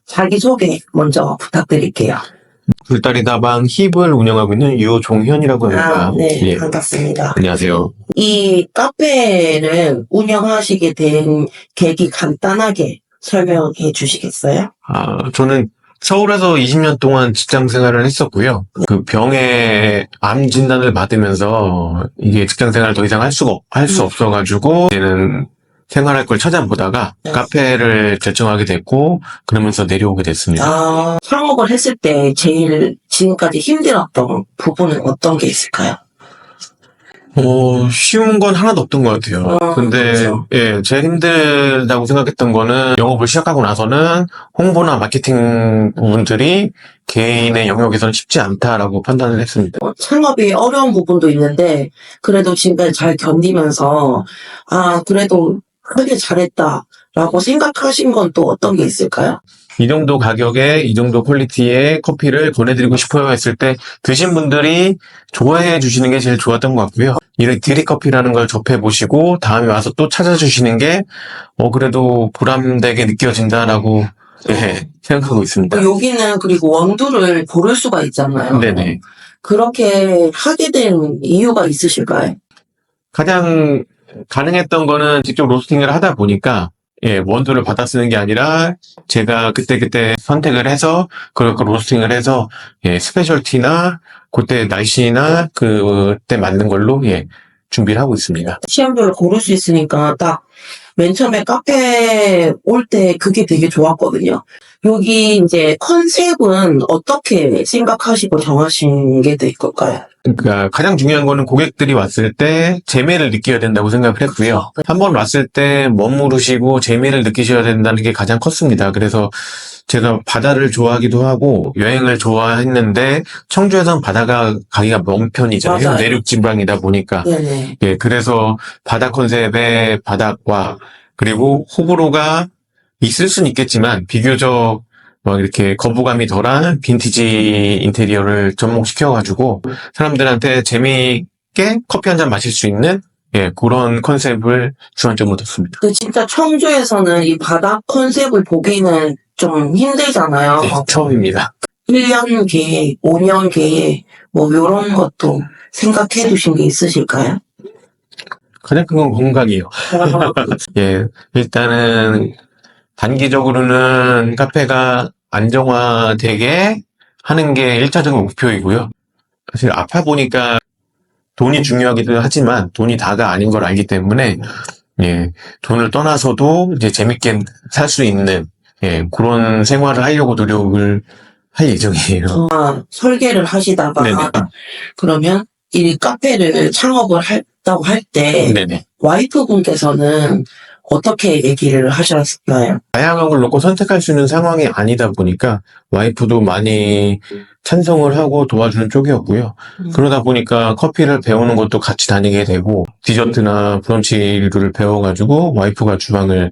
자기소개 먼저 부탁드릴게요. 굴다리 다방 힙을 운영하고 있는 유종현이라고 합니다. 네, 예. 반갑습니다. 안녕하세요. 이 카페를 운영하시게 된 계기 간단하게 설명해 주시겠어요? 저는 서울에서 20년 동안 직장 생활을 했었고요. 그 병에 암 진단을 받으면서 이게 직장 생활을 더 이상 할 수 없어가지고 이제는 생활할 걸 찾아보다가 카페를 결정하게 됐고 그러면서 내려오게 됐습니다. 창업을 했을 때 제일 지금까지 힘들었던 부분은 어떤 게 있을까요? 쉬운 건 하나도 없던 것 같아요. 근데, 그렇죠. 예, 제일 힘들다고 생각했던 거는 영업을 시작하고 나서는 홍보나 마케팅 부분들이 개인의 영역에서는 쉽지 않다라고 판단을 했습니다. 창업이 어려운 부분도 있는데 그래도 지금까지 잘 견디면서 그래도 하길 잘했다라고 생각하신 건 또 어떤 게 있을까요? 이 정도 가격에 이 정도 퀄리티의 커피를 보내드리고 싶어요 했을 때 드신 분들이 좋아해 주시는 게 제일 좋았던 것 같고요. 이런 드립커피라는 걸 접해보시고 다음에 와서 또 찾아주시는 게 그래도 보람되게 느껴진다라고 생각하고 있습니다. 여기는 그리고 원두를 고를 수가 있잖아요. 네네. 그렇게 하게 된 이유가 있으실까요? 가장 가능했던 거는 직접 로스팅을 하다 보니까 원두를 받아 쓰는 게 아니라 제가 그때 선택을 해서 그걸 로스팅을 해서 스페셜티나 그때 날씨나 그때 맞는 걸로 준비를 하고 있습니다. 취향별로 고를 수 있으니까 딱 맨 처음에 카페 올 때 그게 되게 좋았거든요. 여기 이제 컨셉은 어떻게 생각하시고 정하신 게 될 걸까요? 그러니까 가장 중요한 거는 고객들이 왔을 때 재미를 느껴야 된다고 생각을 했고요. 한번 왔을 때 머무르시고 재미를 느끼셔야 된다는 게 가장 컸습니다. 그래서 제가 바다를 좋아하기도 하고 여행을 좋아했는데 청주에선 바다가 가기가 먼 편이잖아요. 맞아요. 내륙 지방이다 보니까. 네네. 그래서 바다 컨셉의 바닷가 그리고 호불호가 있을 수는 있겠지만 비교적 이렇게 거부감이 덜한 빈티지 인테리어를 접목시켜가지고 사람들한테 재미있게 커피 한 잔 마실 수 있는 그런 컨셉을 주안점으로 뒀습니다. 진짜 청주에서는 이 바다 컨셉을 보기는 좀 힘들잖아요. 처음입니다. 1년 계획, 5년 계획, 이런 것도 생각해 두신 게 있으실까요? 가장 큰 건 건강이에요. 일단은 단기적으로는 카페가 안정화되게 하는 게 1차적인 목표이고요. 사실 아파 보니까 돈이 중요하기도 하지만 돈이 다가 아닌 걸 알기 때문에 돈을 떠나서도 이제 재밌게 살 수 있는 그런 생활을 하려고 노력을 할 예정이에요. 설계를 하시다가 네네. 그러면 이 카페를 창업을 했다고 할 때 네네. 와이프분께서는 어떻게 얘기를 하셨나요? 다양한 걸 놓고 선택할 수 있는 상황이 아니다 보니까 와이프도 많이 찬성을 하고 도와주는 쪽이었고요. 그러다 보니까 커피를 배우는 것도 같이 다니게 되고 디저트나 브런치를 배워가지고 와이프가 주방을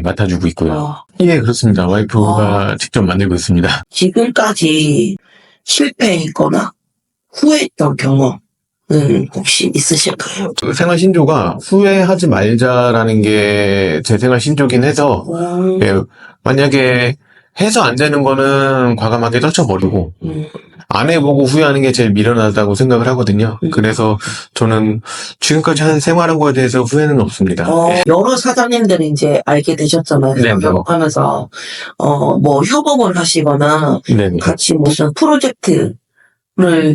맡아주고 있고요. 그렇습니다. 와이프가 직접 만들고 있습니다. 지금까지 실패했거나 후회했던 경험은 혹시 있으실까요? 생활 신조가 후회하지 말자라는 게 제 생활 신조긴 해서 만약에 해서 안 되는 거는 과감하게 떨쳐버리고 안 해보고 후회하는 게 제일 미련하다고 생각을 하거든요. 그래서 저는 지금까지 한 생활한 거에 대해서 후회는 없습니다. 여러 사장님들이 이제 알게 되셨잖아요. 네. 협업하면서 협업을 하시거나 네네. 같이 무슨 프로젝트를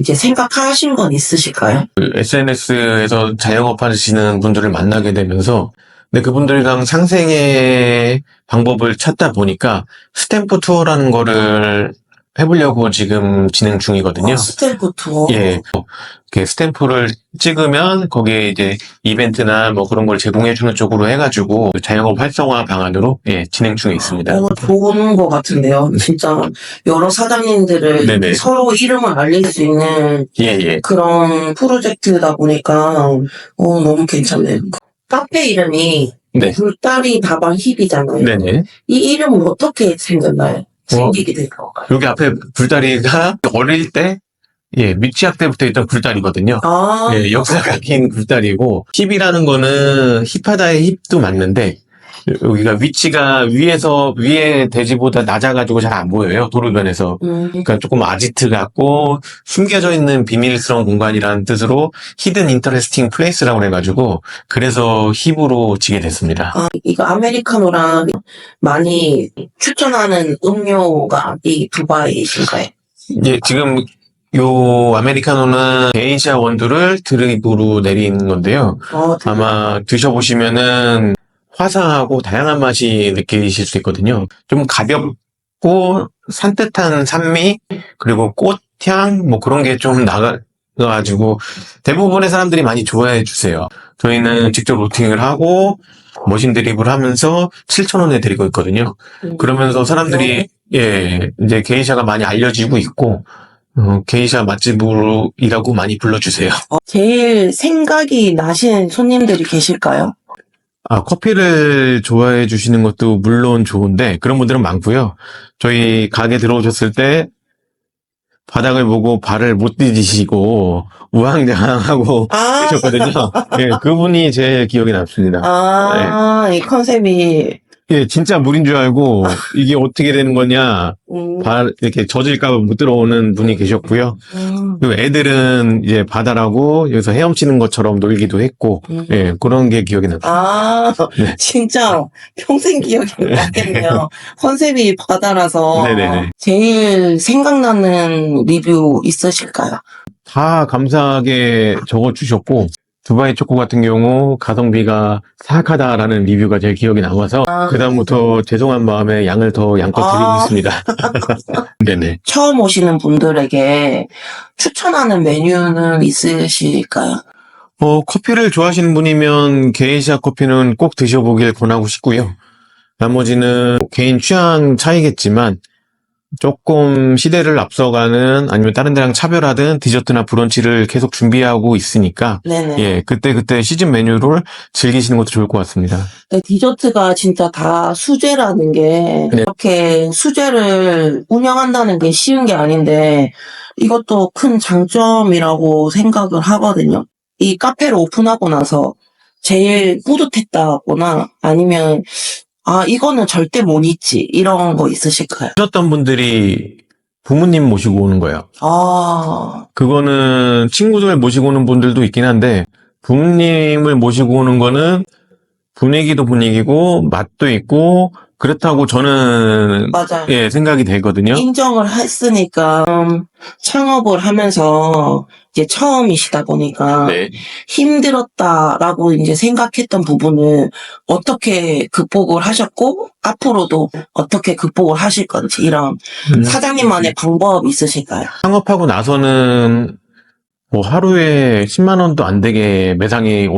이제 생각하신 건 있으실까요? SNS에서 자영업 하시는 분들을 만나게 되면서 근데 그분들이랑 상생의 방법을 찾다 보니까 스탬프 투어라는 거를 해보려고 지금 진행 중이거든요. 스탬프 투어. 이렇게 스탬프를 찍으면 거기에 이제 이벤트나 그런 걸 제공해주는 쪽으로 해가지고 자영업 활성화 방안으로 진행 중에 있습니다. 좋은 것 같은데요. 진짜 여러 사장님들을 네네. 서로 이름을 알릴 수 있는 그런 프로젝트다 보니까 너무 괜찮네요. 카페 이름이 굴다리 다방 힙이잖아요. 네네. 이 이름은 어떻게 생겼나요? 생기게 된 건가요? 여기 앞에 굴다리가 어릴 때 미취학 때부터 있던 굴다리거든요. 역사가 긴 굴다리고 힙이라는 거는 힙하다의 힙도 맞는데 여기가 위치가 위에 대지보다 낮아가지고 잘 안 보여요. 도로변에서. 그러니까 조금 아지트 같고 숨겨져 있는 비밀스러운 공간이라는 뜻으로 히든 인터레스팅 플레이스라고 해가지고 그래서 힙으로 지게 됐습니다. 아, 이거 아메리카노랑 많이 추천하는 음료가 이 두바이신가요? 예, 지금 요 아메리카노는 게이샤 원두를 드립으로 내린 건데요. 아마 드셔보시면은 화사하고 다양한 맛이 느끼실 수 있거든요. 좀 가볍고 산뜻한 산미 그리고 꽃향 뭐 그런 게 좀 나가가지고 대부분의 사람들이 많이 좋아해 주세요. 저희는 직접 로팅을 하고 머신 드립을 하면서 7,000원에 드리고 있거든요. 그러면서 사람들이 예 이제 게이샤가 많이 알려지고 있고 게이샤 맛집이라고 많이 불러주세요. 제일 생각이 나시는 손님들이 계실까요? 아, 커피를 좋아해 주시는 것도 물론 좋은데 그런 분들은 많고요. 저희 가게 들어오셨을 때 바닥을 보고 발을 못 디디시고 우왕좌왕하고 아, 계셨거든요. 예, 그분이 제일 기억에 남습니다. 이 컨셉이, 예, 진짜 물인 줄 알고 이게 어떻게 되는 거냐 이렇게 젖을까 봐 못 들어오는 분이 계셨고요. 그리고 애들은 이제 바다라고 여기서 헤엄치는 것처럼 놀기도 했고, 예, 그런 게 기억이 납니다. 아, 네. 진짜 평생 기억이 남겠네요. 컨셉이 바다라서. 네네네. 제일 생각나는 리뷰 있으실까요? 다 감사하게 적어주셨고, 두바이 초코 같은 경우 가성비가 사악하다라는 리뷰가 제일 기억에 남아서 그다음부터 죄송한 마음에 양을 더 양껏 드리고 있습니다. 네네. 처음 오시는 분들에게 추천하는 메뉴는 있으실까요? 커피를 좋아하시는 분이면 게이샤 커피는 꼭 드셔보길 권하고 싶고요. 나머지는 개인 취향 차이겠지만 조금 시대를 앞서가는 아니면 다른 데랑 차별화된 디저트나 브런치를 계속 준비하고 있으니까 네네. 예, 그때 시즌 메뉴를 즐기시는 것도 좋을 것 같습니다. 네, 디저트가 진짜 다 수제라는 게 네. 이렇게 수제를 운영한다는 게 쉬운 게 아닌데 이것도 큰 장점이라고 생각을 하거든요. 이 카페를 오픈하고 나서 제일 뿌듯했다거나 아니면 이거는 절대 못 잊지 이런 거 있으실까요? 오셨던 분들이 부모님 모시고 오는 거예요. 그거는 친구들 모시고 오는 분들도 있긴 한데 부모님을 모시고 오는 거는 분위기도 분위기고 맛도 있고 그렇다고 저는 맞아요. 예, 생각이 되거든요. 인정을 했으니까 창업을 하면서 이제 처음이시다 보니까 네. 힘들었다라고 이제 생각했던 부분을 어떻게 극복을 하셨고 앞으로도 어떻게 극복을 하실 건지 이런 사장님만의 방법 있으실까요? 창업하고 나서는 뭐 하루에 10만 원도 안 되게 매상이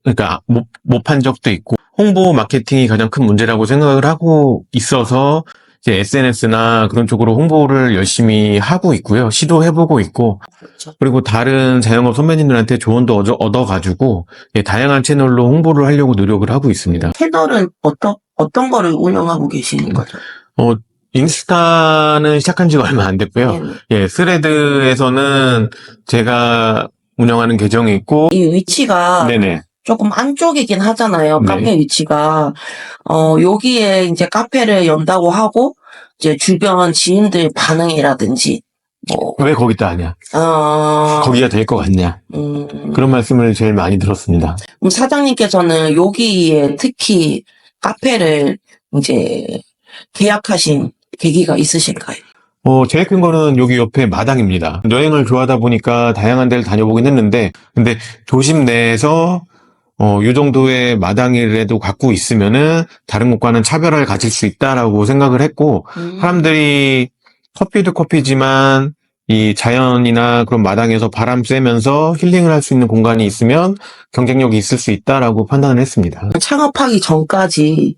그러니까 못 판 적도 있고 홍보 마케팅이 가장 큰 문제라고 생각을 하고 있어서 이제 SNS나 그런 쪽으로 홍보를 열심히 하고 있고요. 시도해보고 있고 그렇죠. 그리고 다른 자영업 선배님들한테 조언도 얻어가지고 예, 다양한 채널로 홍보를 하려고 노력을 하고 있습니다. 채널은 어떤 거를 운영하고 계시는 거죠? 인스타는 시작한 지가 얼마 안 됐고요. 예, 스레드에서는 제가 운영하는 계정이 있고 이 위치가 네네. 조금 안쪽이긴 하잖아요. 네. 카페 위치가. 여기에 이제 카페를 연다고 하고, 이제 주변 지인들 반응이라든지, 왜 거기다 하냐? 어, 거기가 될 것 같냐? 그런 말씀을 제일 많이 들었습니다. 그럼 사장님께서는 여기에 특히 카페를 이제 계약하신 계기가 있으실까요? 제일 큰 거는 여기 옆에 마당입니다. 여행을 좋아하다 보니까 다양한 데를 다녀보긴 했는데, 근데 도심 내에서 이 정도의 마당이라도 갖고 있으면은 다른 곳과는 차별화를 가질 수 있다라고 생각을 했고, 사람들이 커피도 커피지만 이 자연이나 그런 마당에서 바람 쐬면서 힐링을 할 수 있는 공간이 있으면 경쟁력이 있을 수 있다라고 판단을 했습니다. 창업하기 전까지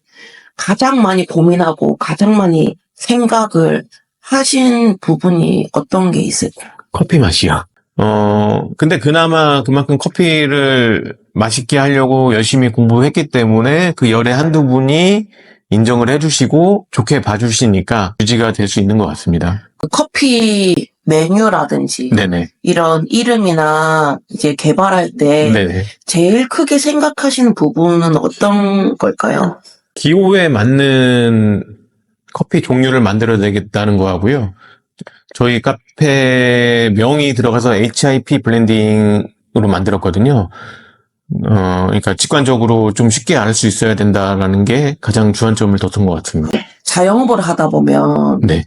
가장 많이 고민하고 가장 많이 생각을 하신 부분이 어떤 게 있을까요? 커피 맛이요. 근데 그나마 그만큼 커피를 맛있게 하려고 열심히 공부했기 때문에 그 열의 한두 분이 인정을 해주시고 좋게 봐주시니까 유지가 될 수 있는 것 같습니다. 그 커피 메뉴라든지 네네. 이런 이름이나 이제 개발할 때 네네. 제일 크게 생각하시는 부분은 어떤 걸까요? 기호에 맞는 커피 종류를 만들어야 되겠다는 거 하고요. 저희 카페 명이 들어가서 HIP 블렌딩으로 만들었거든요. 그러니까 직관적으로 좀 쉽게 알 수 있어야 된다라는 게 가장 주안점을 뒀던 것 같습니다. 자영업을 하다 보면 네,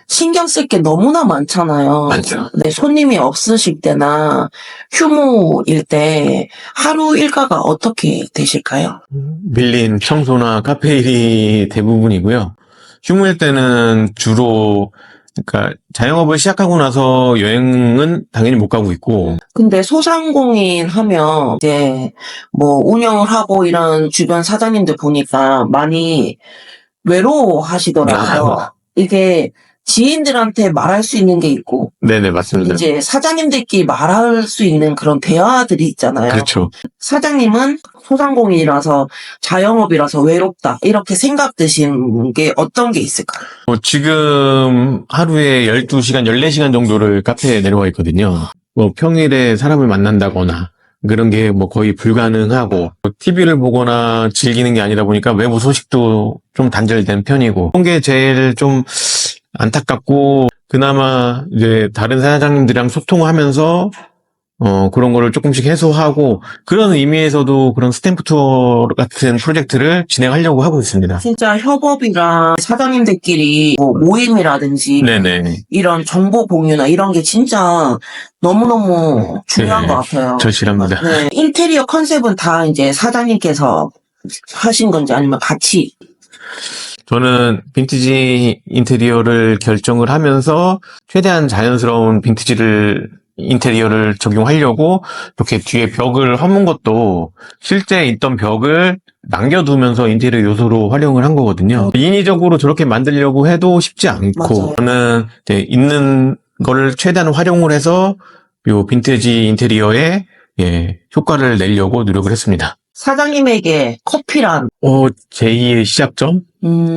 신경 쓸 게 너무나 많잖아요. 많죠. 네, 손님이 없으실 때나 휴무일 때 하루 일과가 어떻게 되실까요? 밀린 청소나 카페 일이 대부분이고요. 휴무일 때는 주로 그러니까 자영업을 시작하고 나서 여행은 당연히 못 가고 있고 근데 소상공인 하면 이제 뭐 운영을 하고 이런 주변 사장님들 보니까 많이 외로워하시더라고요. 이게 지인들한테 말할 수 있는 게 있고 네네 맞습니다. 이제 사장님들끼리 말할 수 있는 그런 대화들이 있잖아요. 그렇죠. 사장님은 소상공인이라서 자영업이라서 외롭다 이렇게 생각 드시는 게 어떤 게 있을까요? 지금 하루에 12시간, 14시간 정도를 카페에 내려와 있거든요. 뭐 평일에 사람을 만난다거나 그런 게 뭐 거의 불가능하고 TV를 보거나 즐기는 게 아니다 보니까 외부 소식도 좀 단절된 편이고 그런 게 제일 좀 안타깝고 그나마 이제 다른 사장님들이랑 소통하면서 그런 거를 조금씩 해소하고 그런 의미에서도 그런 스탬프 투어 같은 프로젝트를 진행하려고 하고 있습니다. 진짜 협업이랑 사장님들끼리 뭐 모임이라든지 네네. 이런 정보 공유나 이런 게 진짜 너무너무 중요한 네, 것 같아요. 절실합니다. 네, 인테리어 컨셉은 다 이제 사장님께서 하신 건지 아니면 같이 저는 빈티지 인테리어를 결정을 하면서 최대한 자연스러운 인테리어를 적용하려고 이렇게 뒤에 벽을 허문 것도 실제 있던 벽을 남겨두면서 인테리어 요소로 활용을 한 거거든요. 인위적으로 저렇게 만들려고 해도 쉽지 않고 맞아요. 저는 이제 있는 거를 최대한 활용을 해서 요 빈티지 인테리어에 효과를 내려고 노력을 했습니다. 사장님에게 커피란 제2의 시작점?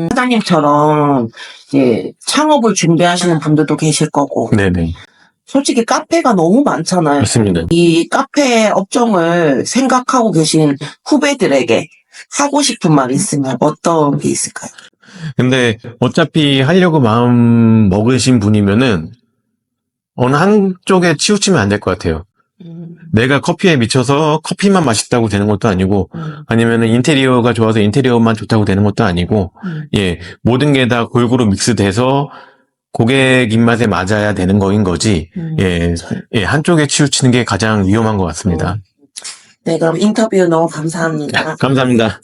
사장님처럼 이제 창업을 준비하시는 분들도 계실 거고 네네. 솔직히 카페가 너무 많잖아요. 맞습니다. 이 카페 업종을 생각하고 계신 후배들에게 하고 싶은 말 있으면 어떤 게 있을까요? 근데 어차피 하려고 마음 먹으신 분이면은 어느 한쪽에 치우치면 안 될 것 같아요. 내가 커피에 미쳐서 커피만 맛있다고 되는 것도 아니고 아니면은 인테리어가 좋아서 인테리어만 좋다고 되는 것도 아니고 모든 게 다 골고루 믹스돼서 고객 입맛에 맞아야 되는 거인 거지. 한쪽에 치우치는 게 가장 위험한 것 같습니다. 네, 그럼 인터뷰 너무 감사합니다. 감사합니다.